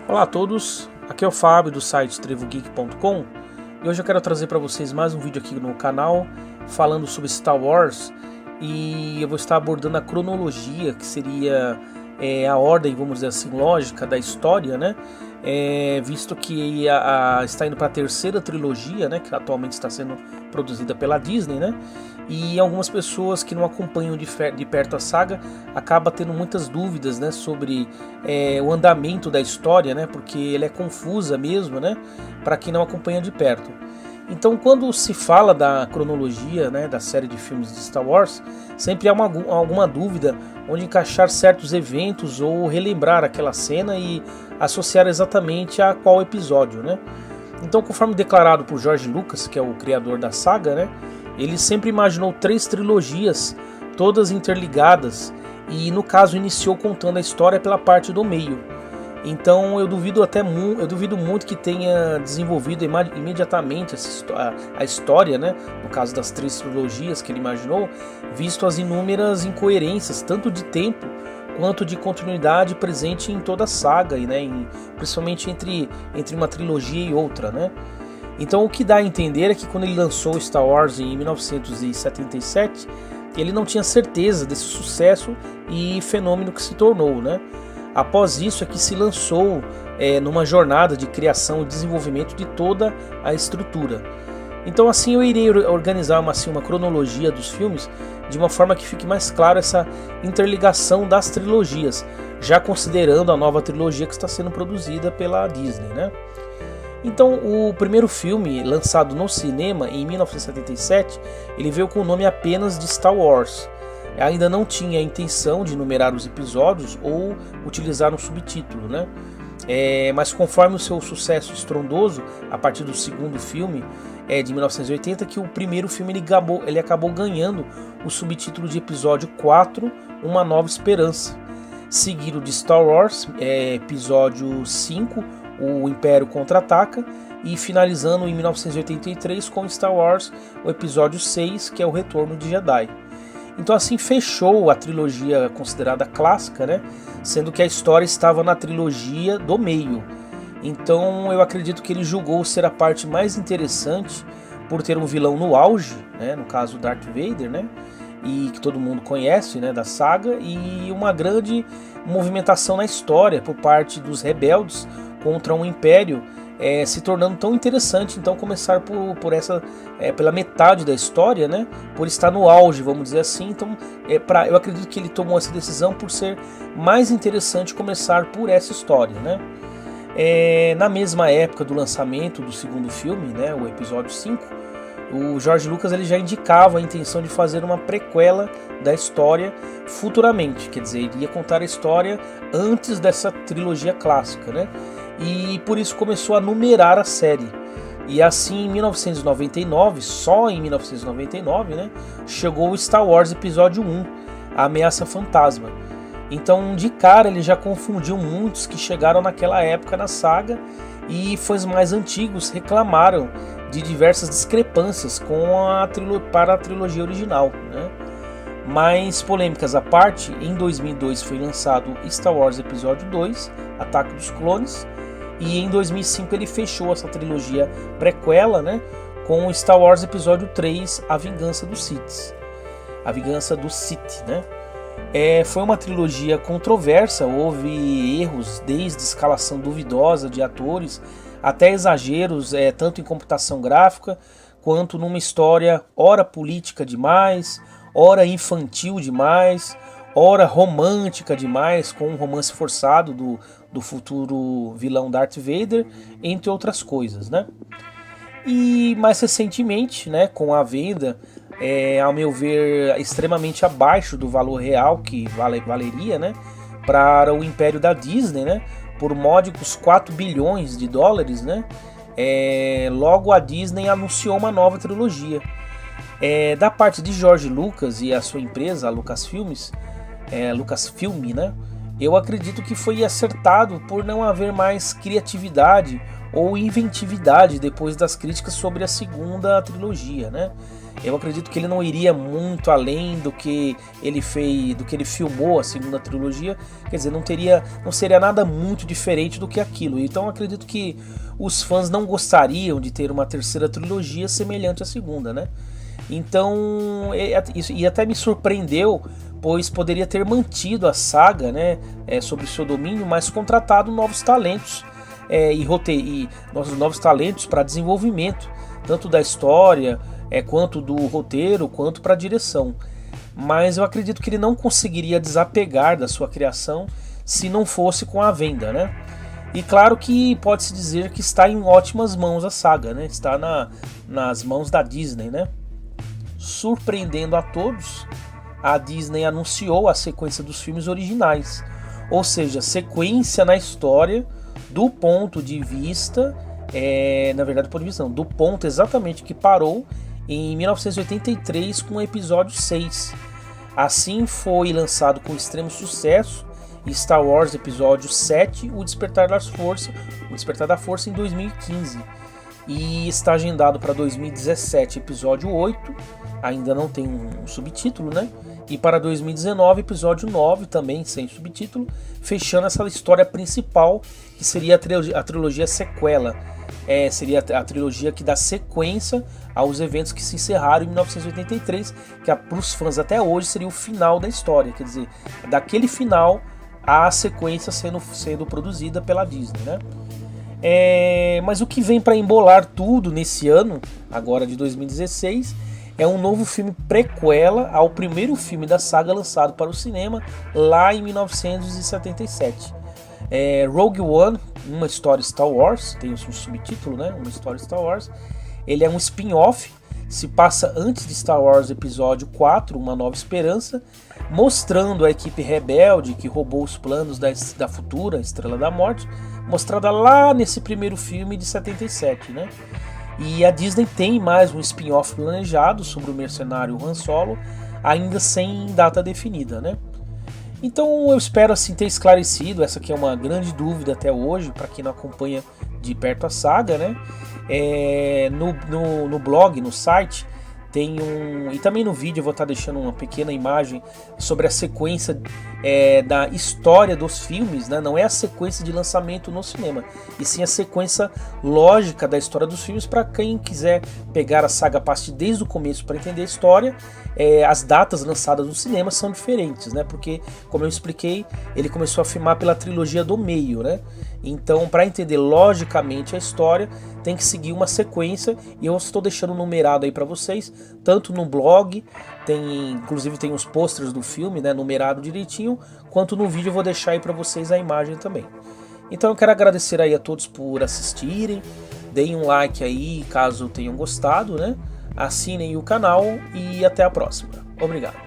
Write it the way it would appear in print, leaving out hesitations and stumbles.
Olá a todos, aqui é o Fábio do site trevogeek.com e hoje eu quero trazer para vocês mais um vídeo aqui no canal falando sobre Star Wars e eu vou estar abordando a cronologia, que seria a ordem, vamos dizer assim, lógica da história, né? Visto que está indo para a terceira trilogia, né, que atualmente está sendo produzida pela Disney, né? E algumas pessoas que não acompanham de perto a saga acabam tendo muitas dúvidas, né, sobre o andamento da história, né, porque ele é confusa mesmo, né, para quem não acompanha de perto. Então, quando se fala da cronologia, né, da série de filmes de Star Wars, sempre há alguma dúvida onde encaixar certos eventos ou relembrar aquela cena e associar exatamente a qual episódio, né? Então, conforme declarado por George Lucas, que é o criador da saga, né, ele sempre imaginou 3 trilogias, todas interligadas, e no caso iniciou contando a história pela parte do meio. Então eu duvido muito que tenha desenvolvido imediatamente a história, né, no caso das 3 trilogias que ele imaginou, visto as inúmeras incoerências, tanto de tempo quanto de continuidade presente em toda a saga, né, principalmente entre uma trilogia e outra, né. Então o que dá a entender é que quando ele lançou Star Wars em 1977, ele não tinha certeza desse sucesso e fenômeno que se tornou, né? Após isso é que se lançou numa jornada de criação e desenvolvimento de toda a estrutura. Então assim eu irei organizar uma cronologia dos filmes de uma forma que fique mais claro essa interligação das trilogias, já considerando a nova trilogia que está sendo produzida pela Disney, né? Então o primeiro filme, lançado no cinema em 1977, ele veio com o nome apenas de Star Wars. Ainda não tinha a intenção de numerar os episódios ou utilizar um subtítulo, né? Mas conforme o seu sucesso estrondoso, a partir do segundo filme de 1980, que o primeiro filme ele acabou ganhando o subtítulo de episódio 4, Uma Nova Esperança, seguido de Star Wars, episódio 5, O Império Contra-Ataca, e finalizando em 1983 com Star Wars, o episódio 6, que é o Retorno de Jedi. Então assim fechou a trilogia considerada clássica, né? Sendo que a história estava na trilogia do meio. Então eu acredito que ele julgou ser a parte mais interessante por ter um vilão no auge, né? No caso Darth Vader, né? E que todo mundo conhece, né, da saga, e uma grande movimentação na história por parte dos rebeldes contra um império, se tornando tão interessante. Então começar por essa pela metade da história, né, por estar no auge, vamos dizer assim. Então eu acredito que ele tomou essa decisão por ser mais interessante começar por essa história, né. Na mesma época do lançamento do segundo filme, né, o episódio 5, o George Lucas ele já indicava a intenção de fazer uma prequela da história futuramente, quer dizer, iria contar a história antes dessa trilogia clássica, né? E por isso começou a numerar a série. E assim em 1999, só em 1999, né, chegou o Star Wars Episódio 1, A Ameaça Fantasma. Então de cara ele já confundiu muitos que chegaram naquela época na saga, e fãs mais antigos reclamaram de diversas discrepâncias para a trilogia original, né? Mas polêmicas à parte, em 2002 foi lançado Star Wars Episódio 2, Ataque dos Clones, e em 2005 ele fechou essa trilogia prequela, né, com Star Wars Episódio 3, A Vingança dos Sith. A Vingança do Sith, né? Foi uma trilogia controversa, houve erros desde escalação duvidosa de atores até exageros, tanto em computação gráfica quanto numa história ora política demais, ora infantil demais, ora romântica demais, com um romance forçado do futuro vilão Darth Vader, entre outras coisas, né? E mais recentemente, né, com a venda, ao meu ver, extremamente abaixo do valor real que valeria, né, para o império da Disney, né, por módicos 4 bilhões de dólares, né, logo a Disney anunciou uma nova trilogia. Da parte de George Lucas e a sua empresa, a Lucasfilm, né, eu acredito que foi acertado por não haver mais criatividade ou inventividade depois das críticas sobre a segunda trilogia, né? Eu acredito que ele não iria muito além do que ele fez, do que ele filmou a segunda trilogia. Quer dizer, não seria nada muito diferente do que aquilo. Então eu acredito que os fãs não gostariam de ter uma terceira trilogia semelhante à segunda, né? Então, e até me surpreendeu, pois poderia ter mantido a saga, né, sobre o seu domínio, mas contratado novos talentos e novos talentos para desenvolvimento, tanto da história quanto do roteiro, quanto para a direção. Mas eu acredito que ele não conseguiria desapegar da sua criação se não fosse com a venda, né? E claro que pode-se dizer que está em ótimas mãos a saga, né? Está nas mãos da Disney, né? Surpreendendo a todos, a Disney anunciou a sequência dos filmes originais, ou seja, sequência na história do ponto de vista, na verdade, do ponto exatamente que parou em 1983 com o episódio 6. Assim foi lançado com extremo sucesso Star Wars Episódio 7, O Despertar da Força em 2015. E está agendado para 2017, Episódio 8, ainda não tem um subtítulo, né? E para 2019, Episódio 9, também sem subtítulo, fechando essa história principal, que seria a trilogia sequela. Seria a trilogia que dá sequência aos eventos que se encerraram em 1983, que para os fãs até hoje seria o final da história, quer dizer, daquele final a sequência sendo produzida pela Disney, né? Mas o que vem para embolar tudo nesse ano, agora de 2016, é um novo filme prequela ao primeiro filme da saga lançado para o cinema lá em 1977. Rogue One, uma história Star Wars, tem um subtítulo, né? Uma história Star Wars. Ele é um spin-off, se passa antes de Star Wars Episódio 4, Uma Nova Esperança, mostrando a equipe rebelde que roubou os planos da futura Estrela da Morte, mostrada lá nesse primeiro filme de 77, né? E a Disney tem mais um spin-off planejado sobre o mercenário Han Solo, ainda sem data definida, né? Então eu espero assim ter esclarecido, essa aqui é uma grande dúvida até hoje, para quem não acompanha de perto a saga, né? No blog, no site, tem e também no vídeo eu vou estar deixando uma pequena imagem sobre a sequência da história dos filmes, né? Não é a sequência de lançamento no cinema, e sim a sequência lógica da história dos filmes, para quem quiser pegar a saga a partir desde o começo para entender a história. As datas lançadas no cinema são diferentes, né? Porque, como eu expliquei, ele começou a filmar pela trilogia do meio, né? Então, para entender logicamente a história, tem que seguir uma sequência, e eu estou deixando numerado aí para vocês, tanto no blog, inclusive tem os posters do filme, né, numerado direitinho, quanto no vídeo eu vou deixar aí para vocês a imagem também. Então eu quero agradecer aí a todos por assistirem, deem um like aí caso tenham gostado, né? Assinem o canal e até a próxima. Obrigado.